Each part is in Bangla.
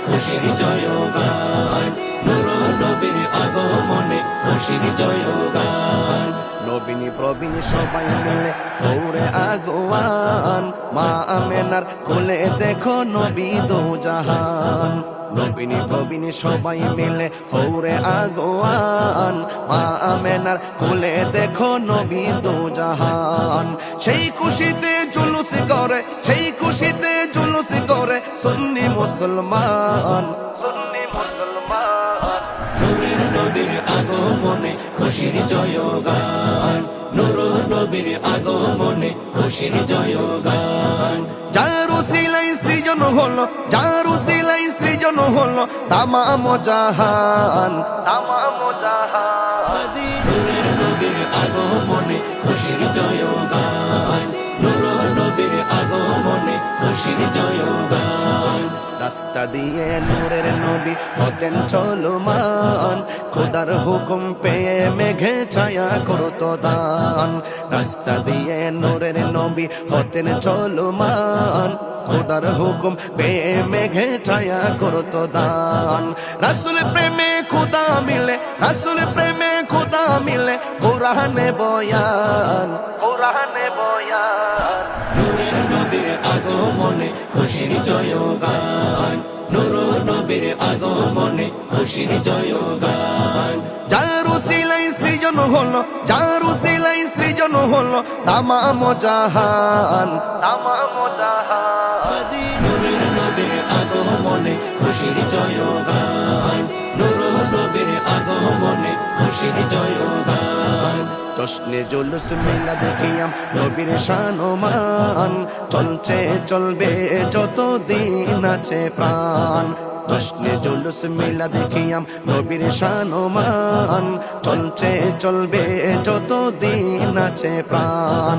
খুশির জয়গান, নূর নবীর আগমনে খুশির জয়গান। নবীন প্রবীণ সবাই মিলে দৌড়ে আগোয়ান, মা আমেনার কোলে দেখো নবী দো জাহান। নবীন প্রবীণ সবাই মিলে দৌড়ে আগোয়ান, মা আমেনার কোলে দেখো নবী দো জাহান। সেই খুশিতে জুলুস করে, সেই খুশিতে জুলুস করে সুন্নি মুসলমান, সুন্নি মুসলমান। নূরের নবীর আগমনে খুশির জয়গান, নূর নবীর আগমনে খুশির জয়গান। যার উসিলাই সৃজন হলো, যার উসিলাই সৃজন হলো তামাম জাহান, তামাম জাহান। নূরের নবীর আগমনে খুশির জয়গান, নূর নবীর আগমনে খুশির জয়গান। রাস্তা দিয়ে নূরের নবী হতেন চলমান, খোদার হুকুম পেয়ে মেঘে ছায়া করতো দান। রাস্তা দিয়ে নূরের নবী হতেন চলমান, খোদার হুকুম পেয়ে মেঘে ছায়া করতো দান। রাসূল প্রেমে খোদা মিলে, রাসূল প্রেমে খোদা মিলে কোরআনে বয়ান, কোরআনে বয়ান। নূরের নবীর আগমনে খুশির জয়গান, নূর নবীর আগমনে খুশির জয়গান। যার উসিলাই সৃজন হলো, যার উসিলাই সৃজন হলো তামাম জাহান, তামাম জাহান। নূরের নবীর আগমনে খুশির জয়গান, নূর নবীর আগমনে খুশির জয়গান। জশ্নে জুলুস মেলা দেখিয়াম নবীর শান ও মান, চলছে চলবে যত দিন আছে প্রাণ। জশ্নে জুলুস মেলা দেখিয়াম নবীর শান ও মান, চলছে চলবে যত দিন আছে প্রাণ।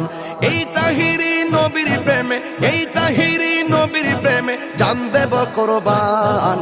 এই তাহিরি নবীর প্রেমে, এই তাহিরি নবীর প্রেমে জান দেব কোরবান,